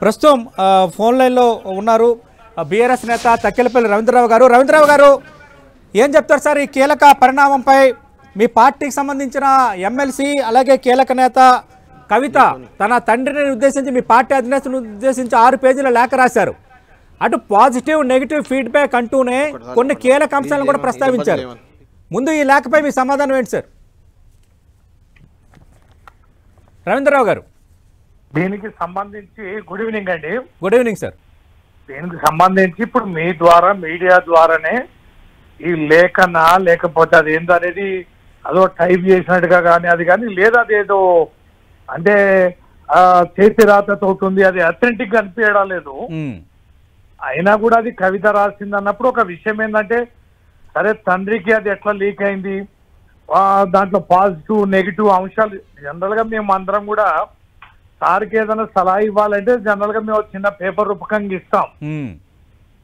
ప్రస్తుతం ఫోన్ లైన్లో ఉన్నారు బీఆర్ఎస్ నేత తక్కెలపల్లి రవీంద్రరావు గారు. రవీంద్రరావు గారు ఏం చెప్తారు సార్ ఈ కీలక పరిణామంపై? మీ పార్టీకి సంబంధించిన ఎమ్మెల్సీ అలాగే కీలక నేత కవిత తన తండ్రిని ఉద్దేశించి మీ పార్టీ అధినేతను ఉద్దేశించి 6 పేజీల లేఖ రాశారు. అటు పాజిటివ్ నెగిటివ్ ఫీడ్బ్యాక్ అంటూనే కొన్ని కీలక అంశాలను కూడా ప్రస్తావించారు. ముందు ఈ లేఖపై మీ సమాధానం ఏంటి సార్? రవీంద్రరావు గారు దీనికి సంబంధించి గుడ్ ఈవినింగ్ అండి. Good evening sir. దీనికి సంబంధించి ఇప్పుడు మీ ద్వారా మీడియా ద్వారానే ఈ లేఖన లేకపోతే అది ఏందో అనేది అదో టైప్ చేసినట్టుగా కానీ అది కానీ లేదా అదేదో అంటే చేతి రాతతో ఉంది, అది అథెంటిక్ గా అనిపించడం లేదు. అయినా కూడా అది కవిత రాసింది అన్నప్పుడు ఒక విషయం ఏంటంటే సరే తండ్రికి అది ఎట్లా లీక్ అయింది, దాంట్లో పాజిటివ్ నెగిటివ్ అంశాలు జనరల్ గా మేము అందరం కూడా సార్కి ఏదైనా సలహా ఇవ్వాలంటే జనరల్ గా మేము చిన్న పేపర్ రూపకంగా ఇస్తాం,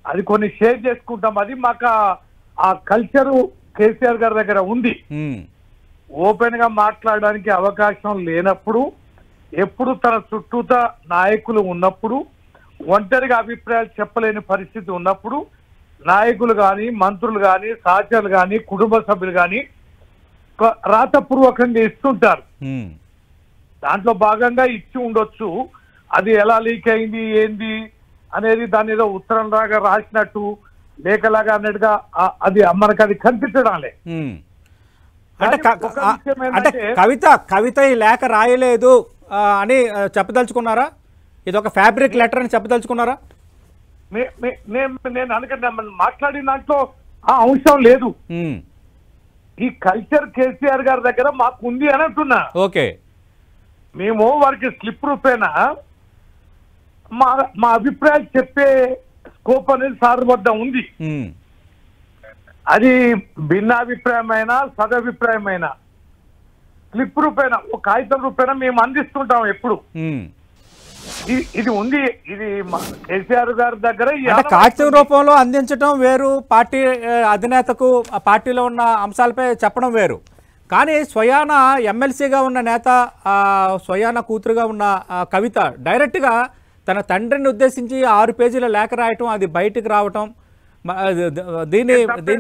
అది కొన్ని షేర్ చేసుకుంటాం. అది మాకు ఆ కల్చరు కేసీఆర్ గారి దగ్గర ఉంది. ఓపెన్ గా మాట్లాడడానికి అవకాశం లేనప్పుడు, ఎప్పుడు తన చుట్టూత నాయకులు ఉన్నప్పుడు, ఒంటరిగా అభిప్రాయాలు చెప్పలేని పరిస్థితి ఉన్నప్పుడు నాయకులు కానీ మంత్రులు కానీ సహచరులు కానీ కుటుంబ సభ్యులు కానీ రాతపూర్వకంగా ఇస్తుంటారు. దాంట్లో భాగంగా ఇచ్చి ఉండొచ్చు. అది ఎలా లీక్ అయింది ఏంది అనేది దాని ఏదో ఉత్తరం లాగా రాసినట్టు లేఖలాగా అన్నట్టుగా అది మనకు అది కనిపించడాలే. అంటే కవిత ఈ లేఖ రాయలేదు అని చెప్పదలుచుకున్నారా? ఇది ఒక ఫ్యాబ్రిక్ లెటర్ అని చెప్పదలుచుకున్నారా? నేను అనుకుంటే మాట్లాడిన దాంట్లో ఆ అంశం లేదు. ఈ కల్చర్ కేసీఆర్ గారి దగ్గర మాకు ఉంది అని అంటున్నా. ఓకే, మేము వారికి స్లిప్ రూపేనా మా అభిప్రాయాలు చెప్పే స్కోప్ అనేది సార్ వద్ద ఉంది. అది భిన్నాభిప్రాయమైనా సదభిప్రాయమైనా స్లిప్ రూపేనా ఒక కాగితం రూపేనా మేము అందిస్తుంటాం ఎప్పుడు. ఇది ఉంది, ఇది కేసీఆర్ గారి దగ్గర కాగితం రూపంలో అందించడం వేరు, పార్టీ అధినేతకు ఆ పార్టీలో ఉన్న అంశాలపై చెప్పడం వేరు. కానీ స్వయాన ఎమ్మెల్సీగా ఉన్న నేత, స్వయాన కూతురుగా ఉన్న కవిత డైరెక్ట్గా తన తండ్రిని ఉద్దేశించి 6 పేజీల లేఖ రాయటం, అది బయటికి రావటం, దీన్ని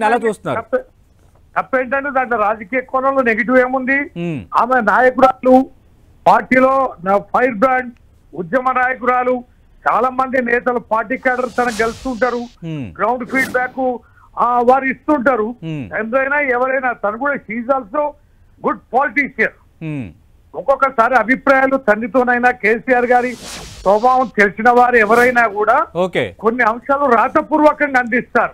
ఎలా చూస్తున్నారు? తప్పేంటంటే దాంట్లో రాజకీయ కోణంలో నెగిటివ్ ఏముంది? ఆమె నాయకురాలు, పార్టీలో ఫైర్ బ్రాండ్, ఉద్యమ నాయకురాలు, చాలా మంది నేతలు పార్టీ క్యాడర్ తనకు గెలుస్తుంటారు, గ్రౌండ్ ఫీడ్బ్యాక్ వారు ఇస్తుంటారు. ఎంతైనా ఎవరైనా తను కూడా షీజ్ ఆల్సో గుడ్ పాలిటీషియన్. ఒక్కొక్కసారి అభిప్రాయాలు తండ్రితోనైనా కేసీఆర్ గారి స్వభావం తెలిసిన వారు ఎవరైనా కూడా కొన్ని అంశాలు రాతపూర్వకంగా అందిస్తారు.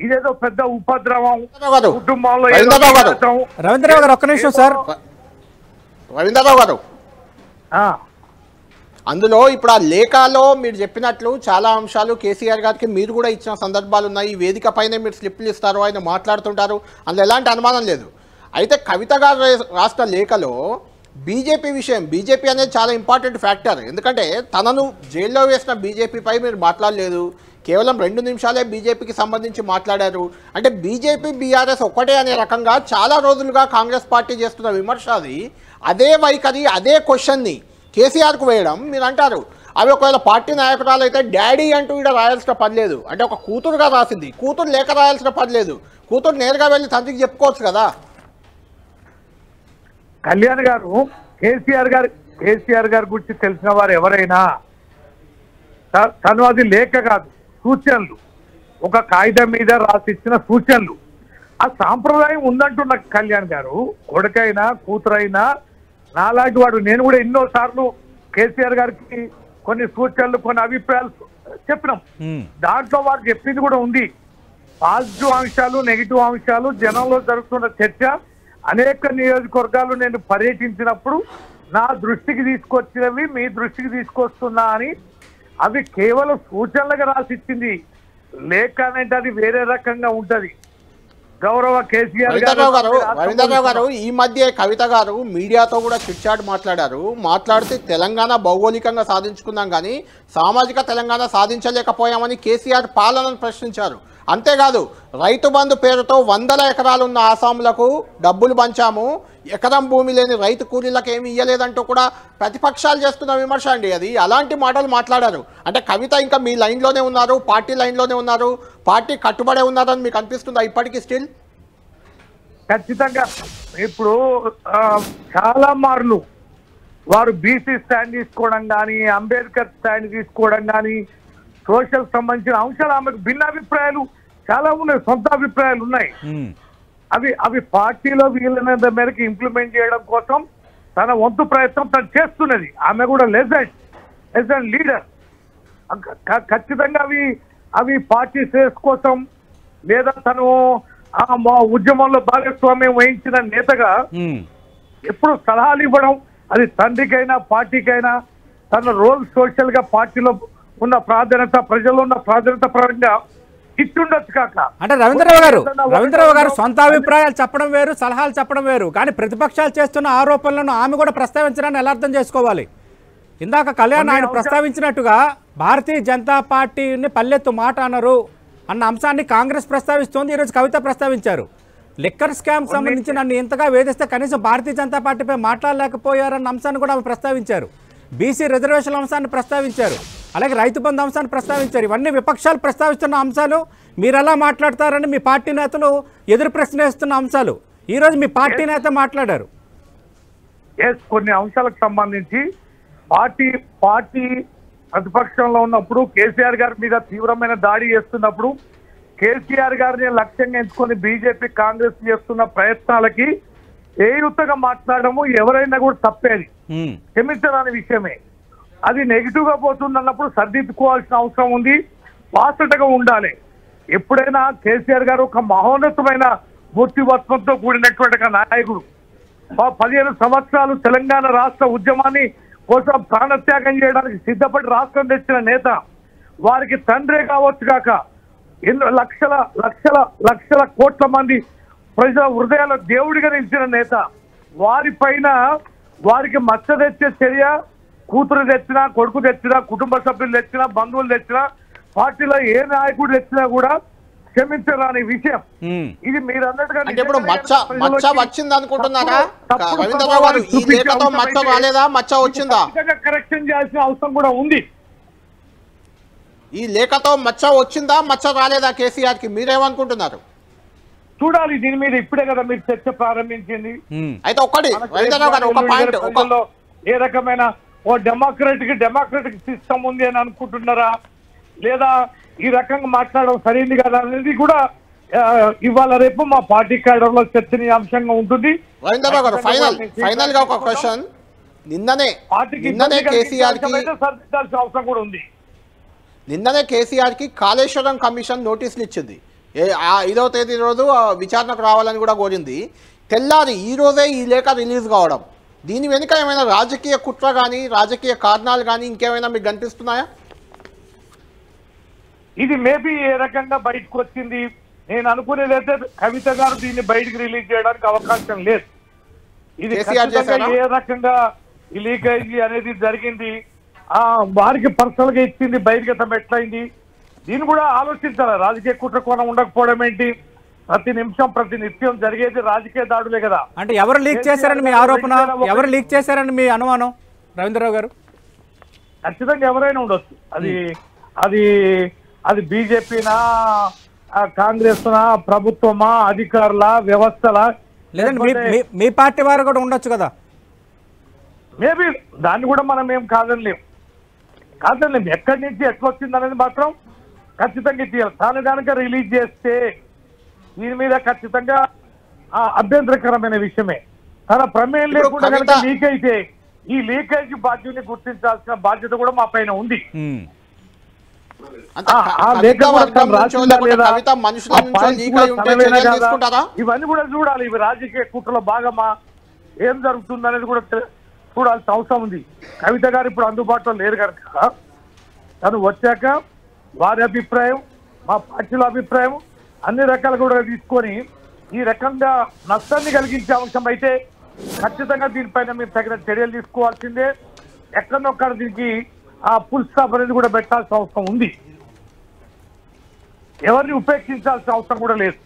ఇదేదో పెద్ద ఉపద్రవం కుటుంబంలో. రవీంద్రరావు గారు ఒక్క నిమిషం సార్. రవీంద్రరావు గారు, అందులో ఇప్పుడు ఆ లేఖలో మీరు చెప్పినట్లు చాలా అంశాలు కేసీఆర్ గారికి మీరు కూడా ఇచ్చిన సందర్భాలు ఉన్నాయి. ఈ వేదిక పైన మీరు స్లిప్లు ఇస్తారు, ఆయన మాట్లాడుతుంటారు, అందులో ఎలాంటి అనుమానం లేదు. అయితే కవిత గారు రాష్ట్ర లేఖలో బీజేపీ విషయం, బీజేపీ అనేది చాలా ఇంపార్టెంట్ ఫ్యాక్టర్. ఎందుకంటే తనను జైల్లో వేసిన బీజేపీపై మీరు మాట్లాడలేదు, కేవలం 2 నిమిషాలే బీజేపీకి సంబంధించి మాట్లాడారు. అంటే బీజేపీ బీఆర్ఎస్ ఒక్కటే అనే రకంగా చాలా రోజులుగా కాంగ్రెస్ పార్టీ చేస్తున్న విమర్శ అది. అదే వైఖరి, అదే క్వశ్చన్ని కేసీఆర్కు వేయడం మీరు అంటారు. అవి ఒకవేళ పార్టీ నాయకురాలు అయితే డాడీ అంటూ ఇక్కడ రాయాల్సిన పని లేదు. అంటే ఒక కూతురుగా రాసింది, కూతురు లేఖ రాయాల్సిన పని లేదు, కూతురు నేరుగా వెళ్ళి తండ్రికి చెప్పుకోవచ్చు కదా. కళ్యాణ్ గారు కేసీఆర్ గారి గురించి తెలిసిన వారు ఎవరైనా తను అది లేఖ కాదు, సూచనలు, ఒక కాగితం మీద రాసిచ్చిన సూచనలు. ఆ సాంప్రదాయం ఉందంటున్న కళ్యాణ్ గారు, కొడుకైనా కూతురైనా నాలాంటి వాడు నేను కూడా ఎన్నో సార్లు కేసీఆర్ గారికి కొన్ని సూచనలు కొన్ని అభిప్రాయాలు చెప్పినాం. దాంట్లో వారు చెప్పింది కూడా ఉంది. పాజిటివ్ అంశాలు నెగిటివ్ అంశాలు జనంలో జరుగుతున్న చర్చ అనేక నియోజకవర్గాలు నేను పర్యటించినప్పుడు నా దృష్టికి తీసుకొచ్చినవి మీ దృష్టికి తీసుకొస్తున్నా అని అవి కేవలం సూచనలుగా రాసిచ్చింది. లేఖ అనేది అది వేరే రకంగా ఉంటది. గౌరవ కేసీఆర్ రవీంద్రరావు గారు ఈ మధ్య కవిత గారు మీడియాతో కూడా చిట్చాట్ మాట్లాడితే తెలంగాణ భౌగోళికంగా సాధించుకుందాం కానీ సామాజిక తెలంగాణ సాధించలేకపోయామని కేసీఆర్ పాలనను ప్రశ్నించారు. అంతేకాదు రైతు బంధు పేరుతో 100 ఎకరాలు ఉన్న ఆసాములకు డబ్బులు పంచాము, ఎకరం భూమి లేని రైతు కూలీలకు ఏమి ఇయ్యలేదంటూ కూడా ప్రతిపక్షాలు చేస్తున్న విమర్శ అండి అది. అలాంటి మాటలు మాట్లాడారు అంటే కవిత ఇంకా మీ లైన్లోనే ఉన్నారు, పార్టీ లైన్లోనే ఉన్నారు, పార్టీ కట్టుబడే ఉన్నారని మీకు అనిపిస్తుందా ఇప్పటికీ స్టిల్? ఖచ్చితంగా ఇప్పుడు చాలా మార్లు వారు బీసీ స్టాండ్ తీసుకోవడం కానీ, అంబేద్కర్ స్టాండ్ తీసుకోవడం కానీ, సోషల్ సంబంధించిన అంశాలు ఆమెకు భిన్నాభిప్రాయాలు చాలా ఉన్నాయి, సొంత అభిప్రాయాలు ఉన్నాయి. అవి పార్టీలో వీలైనంత మేరకు ఇంప్లిమెంట్ చేయడం కోసం తన వంతు ప్రయత్నం తను చేస్తున్నది. ఆమె కూడా లెజెండ్ లీడర్. ఖచ్చితంగా అవి పార్టీ శ్రేయస్ కోసం లేదా తను మా ఉద్యమంలో భాగస్వామ్యం వహించిన నేతగా ఎప్పుడు సలహాలు ఇవ్వడం, అది తండ్రికైనా పార్టీకైనా తన రోల్ సోషల్ గా పార్టీలో ఉన్న ప్రాధాన్యత, ప్రజల్లో ఉన్న ప్రాధాన్యత పరంగా ఇచ్చుండొచ్చు కాక. అంటే రవీంద్రరావు గారు సొంత అభిప్రాయాలు చెప్పడం వేరు, సలహాలు చెప్పడం వేరు, కానీ ప్రతిపక్షాలు చేస్తున్న ఆరోపణలను ఆమె కూడా ప్రస్తావించడాన్ని ఎలా అర్థం చేసుకోవాలి? ఇందాక కళ్యాణ్ ఆయన ప్రస్తావించినట్టుగా భారతీయ జనతా పార్టీని పల్లెత్తు మాట అన్నారు అన్న అంశాన్ని కాంగ్రెస్ ప్రస్తావిస్తోంది, ఈరోజు కవిత ప్రస్తావించారు. లిక్కర్ స్కామ్ సంబంధించి నన్ను ఇంతగా వేధిస్తే కనీసం భారతీయ జనతా పార్టీపై మాట్లాడలేకపోయారన్న అంశాన్ని కూడా ఆమె ప్రస్తావించారు. బీసీ రిజర్వేషన్ల అంశాన్ని ప్రస్తావించారు, అలాగే రైతు బంధు అంశాన్ని ప్రస్తావించారు. ఇవన్నీ విపక్షాలు ప్రస్తావిస్తున్న అంశాలు. మీరు ఎలా మాట్లాడతారని మీ పార్టీ నేతలు ఎదురు ప్రశ్నిస్తున్న అంశాలు. ఈరోజు మీ పార్టీ నేత మాట్లాడారు. కొన్ని అంశాలకు సంబంధించి పార్టీ ప్రతిపక్షంలో ఉన్నప్పుడు కేసీఆర్ గారి మీద తీవ్రమైన దాడి చేస్తున్నప్పుడు కేసీఆర్ గారిని లక్ష్యంగా ఎంచుకొని బీజేపీ కాంగ్రెస్ చేస్తున్న ప్రయత్నాలకి ఏయుత్తగా మాట్లాడము ఎవరైనా కూడా తప్పేది, క్షమించరాని విషయమే. అది నెగిటివ్ గా పోతుంది అన్నప్పుడు సర్దిద్దుకోవాల్సిన అవసరం ఉంది, పాసటగా ఉండాలి. ఎప్పుడైనా కేసీఆర్ గారు ఒక మహోన్నతమైన మూర్తివత్వంతో కూడినటువంటి ఒక నాయకుడు. 15 సంవత్సరాలు తెలంగాణ రాష్ట్ర ఉద్యమాన్ని కోసం ప్రాణత్యాగం చేయడానికి సిద్ధపడి రాష్ట్రం తెచ్చిన నేత. వారికి తండ్రే కావచ్చు కాక ఎన్నో లక్షల కోట్ల మంది ప్రజల హృదయాల దేవుడిగా నిలిచిన నేత. వారికి మచ్చ తెచ్చే చర్య కూతురు తెచ్చినా, కొడుకు తెచ్చినా, కుటుంబ సభ్యులు తెచ్చినా, బంధువులు తెచ్చినా, పార్టీలో ఏ నాయకుడు తెచ్చినా కూడా క్షమించరాని విషయం. ఇది మీరు అన్నట్టుగా ఇప్పుడు మచ్చ వచ్చింది అనుకుంటున్నారా రవీంద్రరావు గారు? ఈ లేఖతో మచ్చ రాలేదా, మచ్చ వచ్చిందా? కరెక్షన్ చేయాల్సిన అవసరం కూడా ఉంది. ఈ లేఖతో మచ్చ వచ్చిందా, మచ్చ రాలేదా కేసీఆర్ కి? మీరేమనుకుంటున్నారు? చూడాలి. దీని మీద ఇప్పుడే కదా మీరు చర్చ ప్రారంభించింది. అయితే ఒకటి రవీంద్రరావు గారు ఒక పాయింట్, ఏ రకమైన డెమోక్రటిక్ సిస్టమ్ ఉంది అని అనుకుంటున్నారా, లేదా ఈ రకంగా మాట్లాడడం సరైంది కదా అనేది కూడా ఇవాళ రేపు మా పార్టీ క్యాడర్ లో చర్చనీయాంశంగా ఉంటుంది. రవీంద్రరావు గారు ఫైనల్ గా ఒక క్వశ్చన్. నిన్ననే కేసీఆర్ కి సరిదిద్దాల్సిన అవసరం కూడా ఉంది. నిన్ననే కేసీఆర్ కి కాళేశ్వరం కమిషన్ నోటీసులు ఇచ్చింది. 5వ తేదీ రోజు విచారణకు రావాలని కూడా కోరింది. తెల్లారి ఈ రోజే ఈ లేఖ రిలీజ్ కావడం, దీని వెనుక ఏమైనా రాజకీయ కుట్ర కానీ, రాజకీయ కారణాలు కానీ ఇంకేమైనా మీకు కనిపిస్తున్నాయా? ఇది మేబీ ఏ రకంగా బయటకు వచ్చింది, నేను అనుకునేది అయితే కవిత గారు దీన్ని బయటకు రిలీజ్ చేయడానికి అవకాశం లేదు. ఇది ఏ రకంగా ఈ లీకేజీ అనేది జరిగింది, వారికి పర్సనల్ గా ఇచ్చింది, బహిర్గతం ఎట్లయింది, దీన్ని కూడా ఆలోచించాలి. రాజకీయ కుట్ర కోణం ఉండకపోవడం ఏంటి? ప్రతి నిమిషం ప్రతి నిత్యం జరిగేది రాజకీయ దాడులే కదా. అంటే ఎవరు లీక్ చేశారని మీ ఆరోపణ, ఎవరు లీక్ చేశారని మీ అనుమానం రవీంద్రరావు గారు? ఖచ్చితంగా ఎవరైనా ఉండొచ్చు. అది బీజేపీనా, కాంగ్రెస్నా, ప్రభుత్వమా, అధికారుల, వ్యవస్థల, లేదంటే మీ పార్టీ వారు కూడా ఉండొచ్చు కదా. మేబీ దాన్ని కూడా మనం ఏం కాదనలేం. ఎక్కడి నుంచి ఎట్లా వచ్చింది అనేది మాత్రం ఖచ్చితంగా తీయాలి. దాని కనుక రిలీజ్ చేస్తే దీని మీద ఖచ్చితంగా అభ్యంతరకరమైన విషయమే. తన ప్రమేయం లేకుండా కనుక లీక్ అయితే ఈ లీకేజ్ బాధ్యుని గుర్తించాల్సిన బాధ్యత కూడా మా పైన ఉంది. ఇవన్నీ కూడా చూడాలి. ఇవి రాజకీయ కుట్రలో భాగమా, ఏం జరుగుతుంది అనేది కూడా చూడాల్సిన అవసరం ఉంది. కవిత గారు ఇప్పుడు అందుబాటులో లేరు కనుక తను వచ్చాక వారి అభిప్రాయం, మా పార్టీలో అభిప్రాయం అన్ని రకాలు కూడా తీసుకొని ఈ రకంగా నష్టాన్ని కలిగించే అంశం అయితే ఖచ్చితంగా దీనిపైన మీరు తగిన చర్యలు తీసుకోవాల్సిందే. ఎక్కడొక్కడ దీనికి ఫుల్ స్టాప్ అనేది కూడా పెట్టాల్సిన అవసరం ఉంది. ఎవరిని ఉపేక్షించాల్సిన అవసరం కూడా లేదు.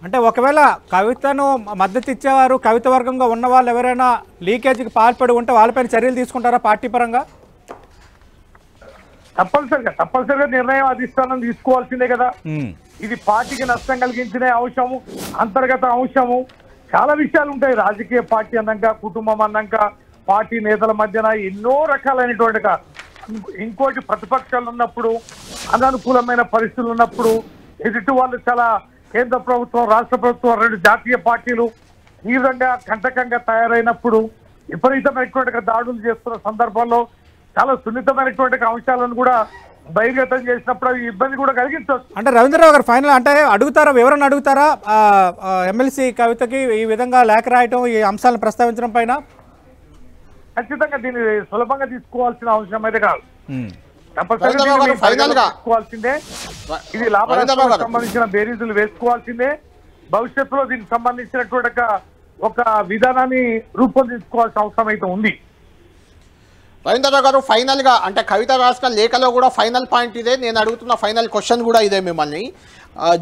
అంటే ఒకవేళ కవితను మద్దతు ఇచ్చేవారు కవిత వర్గంగా ఉన్న వాళ్ళు ఎవరైనా లీకేజీకి పాల్పడి ఉంటే వాళ్ళపైన చర్యలు తీసుకుంటారా పార్టీ పరంగా? తప్పనిసరిగా నిర్ణయం అధిష్టానం తీసుకోవాల్సిందే కదా. ఇది పార్టీకి నష్టం కలిగించిన అంశము, అంతర్గత అంశము, చాలా విషయాలు ఉంటాయి. రాజకీయ పార్టీ అన్నాక, కుటుంబం అన్నాక, పార్టీ నేతల మధ్యన ఎన్నో రకాలైనటువంటి ఇంకోటి ప్రతిపక్షాలు ఉన్నప్పుడు, అననుకూలమైన పరిస్థితులు ఉన్నప్పుడు, ఎదుటి వాళ్ళు చాలా కేంద్ర ప్రభుత్వం, రాష్ట్ర ప్రభుత్వం, రెండు జాతీయ పార్టీలు ఈ విధంగా కంటకంగా తయారైనప్పుడు, విపరీతమైనటువంటి దాడులు చేస్తున్న సందర్భంలో చాలా సున్నితమైనటువంటి అంశాలను కూడా బహిర్గతం చేసినప్పుడు అవి ఇబ్బంది కూడా కలిగించవచ్చు. అంటే రవీంద్రరావు గారు ఫైనల్ అంటే అడుగుతారా, వివరణ అడుగుతారా ఎమ్మెల్సీ కవితకి ఈ విధంగా లేఖ రాయటం, ఈ అంశాలను ప్రస్తావించడం పైన? ఖచ్చితంగా దీన్ని సులభంగా తీసుకోవాల్సిన అవసరం అయితే కాదు. తీసుకోవాల్సిందే. ఇది లాభాలకు సంబంధించిన బేరీజులు వేసుకోవాల్సిందే. భవిష్యత్తులో దీనికి సంబంధించినటువంటి ఒక విధానాన్ని రూపొందించుకోవాల్సిన అవసరం అయితే ఉంది. రవీంద్రరావు గారు ఫైనల్గా అంటే కవిత రాసిన లేఖలో కూడా ఫైనల్ పాయింట్ ఇదే, నేను అడుగుతున్న ఫైనల్ క్వశ్చన్ కూడా ఇదే మిమ్మల్ని.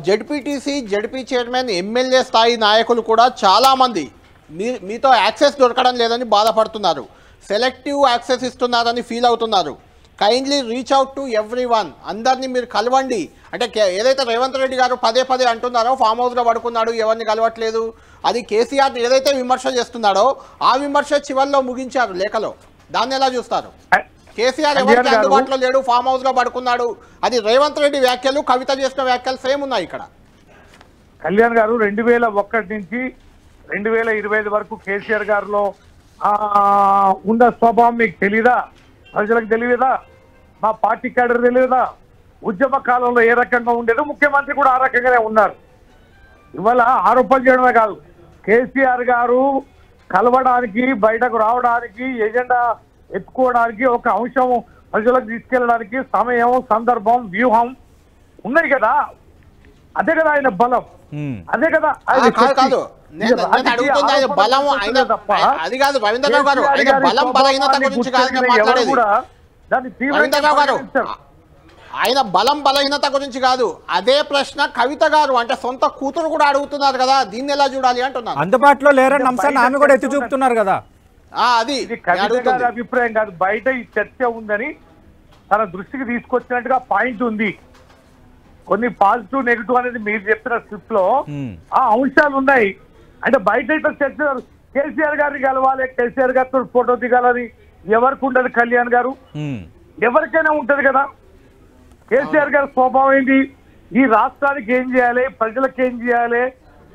జెడ్పీటీసీ, జెడ్పీ చైర్మన్, ఎమ్మెల్యే స్థాయి నాయకులు కూడా చాలామంది మీతో యాక్సెస్ దొరకడం లేదని బాధపడుతున్నారు, సెలెక్టివ్ యాక్సెస్ ఇస్తున్నారని ఫీల్ అవుతున్నారు. Kindly reach out to every one, అందరినీ మీరు కలవండి అంటే ఏదైతే రేవంత్ రెడ్డి గారు పదే పదే అంటున్నారో ఫామ్ హౌస్లో పడుకున్నాడు, ఎవరిని కలవట్లేదు, అది కేసీఆర్ ఏదైతే విమర్శ చేస్తున్నాడో ఆ విమర్శ చివరిలో ముగించారు లేఖలో. దాన్ని ఎలా చూస్తారు? కేసీఆర్ ఎవరికి అందుబాటులో లేడు, ఫామ్ హౌస్ లో పడుకున్నాడు, అది రేవంత్ రెడ్డి వ్యాఖ్యలు, కవిత చేసిన వ్యాఖ్యలు సేమ్ ఉన్నాయి ఇక్కడ. కళ్యాణ్ గారు 2001 నుంచి 2025 వరకు కేసీఆర్ గారిలో ఉన్న స్వభావం మీకు తెలీదా? ప్రజలకు తెలియదా? మా పార్టీ క్యాడర్ తెలియదా? ఉద్యమ కాలంలో ఏ రకంగా ఉండేదో ముఖ్యమంత్రి కూడా ఆ రకంగానే ఉన్నారు. ఇవాళ ఆరోపణ చేయడమే కాదు, కేసీఆర్ గారు కలవడానికి, బయటకు రావడానికి, ఎజెండా ఎత్తుకోవడానికి, ఒక అంశం ప్రజలకు తీసుకెళ్ళడానికి సమయం, సందర్భం, వ్యూహం ఉన్నాయి కదా. అదే కదా ఆయన బలం, అదే కదా ఆయన అది కాదు రవీంద్రరావు గారు, బలం బలహీనత గురించి కాదు మాట్లాడేది రవీంద్రరావు గారు, ఆయన బలం బలహీనత గురించి కాదు. అదే ప్రశ్న కవిత గారు అంటే సొంత కూతురు కూడా అడుగుతున్నారు కదా, దీన్ని ఎలా చూడాలి అంటున్నారు. అందుబాటులో లేరని అంశాన్ని ఆమె కూడా ఎత్తి చూపుతున్నారు కదా. అది కవిత గారి అభిప్రాయం కాదు, బయట ఈ చర్చ ఉందని తన దృష్టికి తీసుకొచ్చినట్టుగా పాయింట్ ఉంది. కొన్ని పాజిటివ్, నెగిటివ్ అనేది మీరు చెప్పిన స్క్రిప్ట్ లో ఆ అంశాలు ఉన్నాయి. అంటే బయట ఇట్లా చర్చ, కేసీఆర్ గారిని కలవాలి, కేసీఆర్ గారితో ఫోటో దిగాలని ఎవరికి ఉండదు. కళ్యాణ్ గారు ఎవరికైనా ఉంటది కదా. కేసీఆర్ గారి స్వభావం ఏంటి? ఈ రాష్ట్రానికి ఏం చేయాలి, ప్రజలకు ఏం చేయాలి,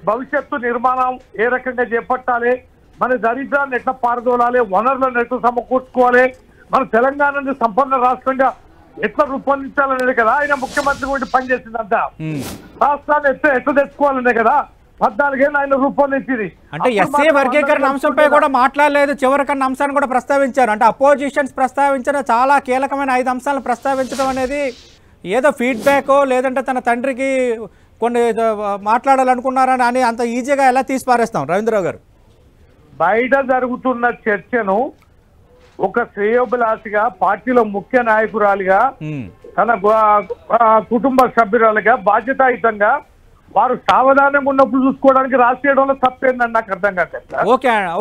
భవిష్యత్తు నిర్మాణం ఏ రకంగా చేపట్టాలి, మన దరిద్రాన్ని ఎట్లా పారదోలాలి, వనరులను ఎట్లా సమకూర్చుకోవాలి, మన తెలంగాణని సంపన్న రాష్ట్రంగా ఎట్లా రూపొందించాలనేది కదా ఆయన ముఖ్యమంత్రి గురించి పనిచేసిందంతా. రాష్ట్రాన్ని ఎట్లా తెచ్చుకోవాలనే కదా 14 ఏళ్ళు ఆయన రూపొందించింది. అంటే ఎస్సీ వర్గీకరణ అంశంపై కూడా మాట్లాడలేదు, చివరికన్న అంశాన్ని కూడా ప్రస్తావించారు. అంటే అపోజిషన్స్ ప్రస్తావించిన చాలా కీలకమైన 5 అంశాలను ప్రస్తావించడం అనేది ఏదో ఫీడ్బ్యాకో లేదంటే తన తండ్రికి కొన్ని మాట్లాడాలనుకున్నారని అని అంత ఈజీగా ఎలా తీసి పారేస్తాం రవీంద్రరావు గారు? బయట జరుగుతున్న చర్చను ఒక శ్రేయోభిలాషిగా, పార్టీలో ముఖ్య నాయకురాలిగా, తన కుటుంబ సభ్యురాలుగా బాధ్యతాయుతంగా వారు సావధానంగా ఉన్నప్పుడు చూసుకోవడానికి రాసేయడంలో తప్పేందని నాకు అర్థం కాదు.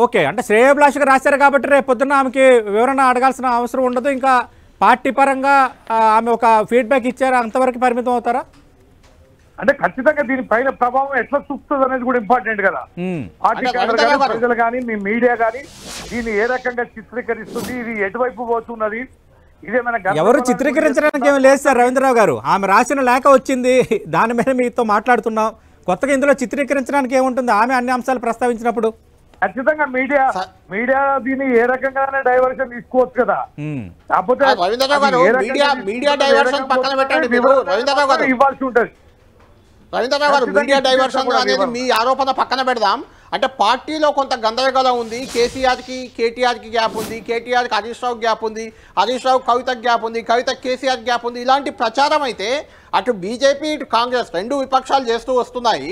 ఓకే అంటే శ్రేయోభిలాషిగా రాశారు కాబట్టి రేపు పొద్దున్న ఆమెకి వివరణ అడగాల్సిన అవసరం ఉండదు, ఇంకా పార్టీ పరంగా ఆమె ఒక ఫీడ్బ్యాక్ ఇచ్చారు, అంతవరకు పరిమితం అవుతారా? అంటే ఖచ్చితంగా దీనిపైన ప్రభావం ఎట్లా చూపుతుంది అనేది కూడా ఇంపార్టెంట్ కదా. పార్టీ ప్రజలు కానీ, మీ మీడియా కానీ దీన్ని ఏ రకంగా చిత్రీకరిస్తుంది, ఇది ఎటువైపు పోతున్నది, ఎవరు చిత్రీకరించడానికి ఏమి లేదు సార్ రవీంద్రరావు గారు. ఆమె రాసిన లేఖ వచ్చింది, దాని మీద మీతో మాట్లాడుతున్నాం. కొత్తగా ఇందులో చిత్రీకరించడానికి ఏముంటుంది? ఆమె అన్ని అంశాలు ప్రస్తావించినప్పుడు ఖచ్చితంగా మీడియా దీన్ని ఏ రకంగానే డైవర్షన్ తీసుకోవచ్చు కదా. కాకపోతే ఇవ్వాల్సి ఉంటుంది. రవీంద్రరావు గారు, మీడియా డైవర్షన్ అనేది మీ ఆరోపణ పక్కన పెడదాం. అంటే పార్టీలో కొంత గందరగోళం ఉంది. కేసీఆర్కి కేటీఆర్కి గ్యాప్ ఉంది, కేటీఆర్కి హరీష్ రావు గ్యాప్ ఉంది, హరీష్ రావు కవితకి గ్యాప్ ఉంది, కవిత కేసీఆర్ గ్యాప్ ఉంది. ఇలాంటి ప్రచారం అయితే అటు బీజేపీ ఇటు కాంగ్రెస్ రెండు విపక్షాలు చేస్తూ వస్తున్నాయి.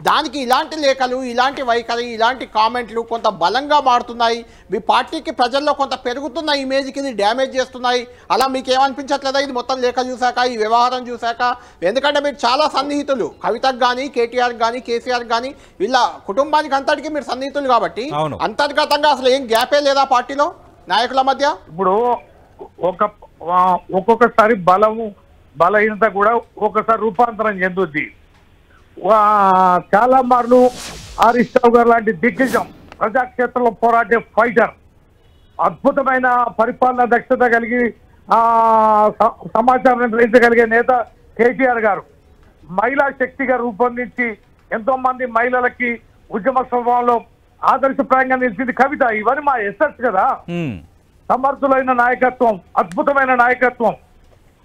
దానికి ఇలాంటి లేఖలు, ఇలాంటి వైఖరి, ఇలాంటి కామెంట్లు కొంత బలంగా మారుతున్నాయి. మీ పార్టీకి ప్రజల్లో కొంత పెరుగుతున్న ఇమేజ్కి ఇది డ్యామేజ్ చేస్తున్నాయి. అలా మీకు ఏమనిపించట్లేదా ఇది మొత్తం లేఖ చూశాక, ఈ వ్యవహారం చూశాక? ఎందుకంటే మీరు చాలా సన్నిహితులు, కవితకు కానీ, కేటీఆర్ కానీ, కేసీఆర్ కానీ, వీళ్ళ కుటుంబానికి అంతటికి మీరు సన్నిహితులు కాబట్టి అంతర్గతంగా అసలు ఏం గ్యాపే లేదా పార్టీలో నాయకుల మధ్య? ఇప్పుడు ఒక్కొక్కసారి బలహీనత కూడా ఒక్కొక్కసారి రూపాంతరం చెందుద్ది. చాలా మార్లు హరీష్ రావు గారు లాంటి దిగ్గజం, ప్రజాక్షేత్రంలో పోరాడే ఫైటర్, అద్భుతమైన పరిపాలన దక్షత కలిగి సమాచారం గ్రహించగలిగే నేత కేటీఆర్ గారు మహిళా శక్తిగా రూపొందించి ఎంతో మంది మహిళలకి ఉద్యమ స్వభావంలో ఆదర్శప్రాయంగా నిలిచింది కవిత. ఇవన్నీ మా ఎస్ఎస్ కదా, సమర్థులైన నాయకత్వం, అద్భుతమైన నాయకత్వం.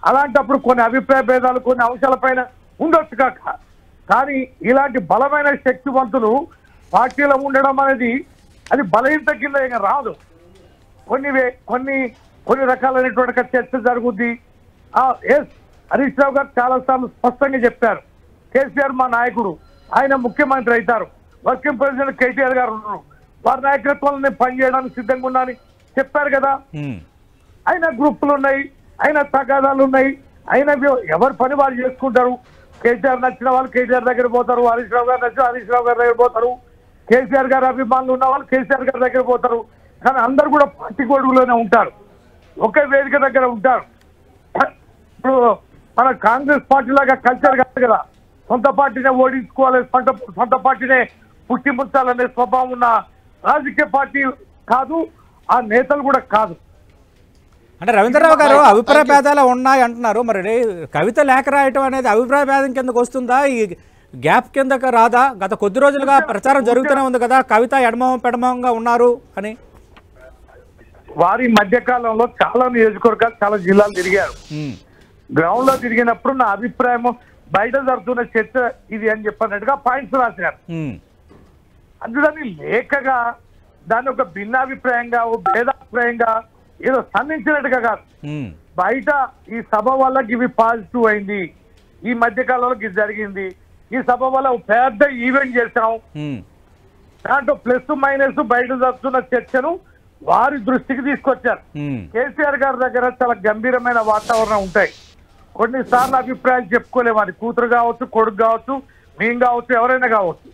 అలాంటప్పుడు కొన్ని అభిప్రాయ భేదాలు కొన్ని అంశాలపైన ఉండొచ్చు కాక, కానీ ఇలాంటి బలమైన శక్తివంతులు పార్టీలో ఉండడం అనేది అది బలహీనత కింద ఇక రాదు. కొన్ని రకాలైనటువంటి చర్చ జరుగుద్ది. ఎస్, హరీష్ రావు గారు చాలాసార్లు స్పష్టంగా చెప్పారు, కేసీఆర్ మా నాయకుడు, ఆయన ముఖ్యమంత్రి అవుతారు, వర్కింగ్ ప్రెసిడెంట్ కేటీఆర్ గారు ఉన్నారు, వారి నాయకత్వంలో నేను పనిచేయడానికి సిద్ధంగా ఉన్నాను చెప్పారు కదా. అయినా గ్రూపులు ఉన్నాయి, అయినా తగాదాలు ఉన్నాయి, అయినా ఎవరి పని వాళ్ళు చేసుకుంటారు. కేసీఆర్ నచ్చిన వాళ్ళు కేసీఆర్ దగ్గర పోతారు, హరీష్ రావు గారు నచ్చిన హరీష్ రావు గారి దగ్గర పోతారు, కేసీఆర్ గారి అభిమానులు ఉన్న వాళ్ళు కేసీఆర్ గారి దగ్గర పోతారు. కానీ అందరు కూడా పార్టీ గొడుగులోనే ఉంటారు, ఒకే వేదిక దగ్గర ఉంటారు. ఇప్పుడు మన కాంగ్రెస్ పార్టీ లాగా కల్చర్ కాదు కదా, సొంత పార్టీనే ఓడించుకోవాలి, సొంత పార్టీనే పుట్టిముంచాలనే స్వభావం ఉన్న రాజకీయ పార్టీ కాదు, ఆ నేతలు కూడా కాదు. అంటే రవీంద్రరావు గారు అభిప్రాయ భేదాలు ఉన్నాయి అంటున్నారు, మరి కవిత లేఖ రాయటం అనేది అభిప్రాయ భేదం కిందకు వస్తుందా, ఈ గ్యాప్ కిందకు రాదా? గత కొద్ది రోజులుగా ప్రచారం జరుగుతూనే ఉంది కదా కవిత ఎడమొహం పెడమొహంగా ఉన్నారు అని. వారి మధ్యకాలంలో చాలా నియోజకవర్గాలు, చాలా జిల్లాలు తిరిగారు. గ్రౌండ్ లో తిరిగినప్పుడు నా అభిప్రాయం బయట జరుగుతున్న చర్చ ఇది అని చెప్పినట్టుగా పాయింట్స్ రాశారు. అందుకని లేఖగా దాన్ని ఒక భిన్నాభిప్రాయంగా, భేదాభిప్రాయంగా ఏదో సంధించినట్టుగా కాదు. బయట ఈ సభ వల్ల ఇవి పాజిటివ్ అయింది, ఈ మధ్య కాలంలో ఇది జరిగింది, ఈ సభ వల్ల పెద్ద ఈవెంట్ చేశాం, దాంట్లో ప్లస్ మైనస్ బయట జరుగుతున్న చర్చను వారి దృష్టికి తీసుకొచ్చారు. కేసీఆర్ గారి దగ్గర చాలా గంభీరమైన వాతావరణం ఉంటాయి. కొన్నిసార్లు అభిప్రాయాలు చెప్పుకోలేము, అది కూతురు కావచ్చు, కొడుకు కావచ్చు, మేము కావచ్చు, ఎవరైనా కావచ్చు.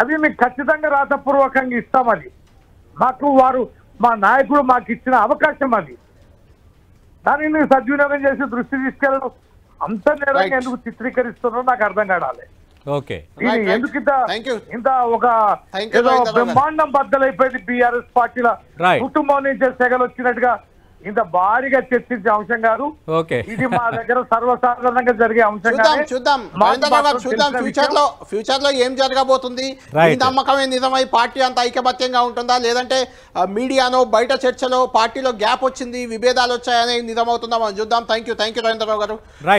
అది మీకు ఖచ్చితంగా రాతపూర్వకంగా ఇస్తాం. అది మాకు మా నాయకుడు మాకు ఇచ్చిన అవకాశం. అది దానిని సద్వినియోగం చేసి దృష్టి తీసుకెళ్ళడం అంత నేరంగా ఎందుకు చిత్రీకరిస్తున్నారో నాకు అర్థం కావాలి. ఎందుకు ఇంత ఒక ఏదో బ్రహ్మాండం బద్దలైపోయింది బీఆర్ఎస్ పార్టీల కుటుంబం నుంచి సెగలు వచ్చినట్టుగా ఇంత భారీగా చర్చించే అంశం కాదు. ఇది మా దగ్గర సర్వసాధారణంగా జరిగే అంశం. చూద్దాం ఫ్యూచర్ లో ఏం జరగబోతుంది, ఈ నమ్మకమే నిజమై పార్టీ అంతా ఐకమత్యంగా ఉంటుందా, లేదంటే మీడియాలో బయట చర్చలో పార్టీలో గ్యాప్ వచ్చింది, విభేదాలు వచ్చాయని నిజమవుతుందా మనం చూద్దాం. థ్యాంక్ యూ రవీంద్రరావు గారు.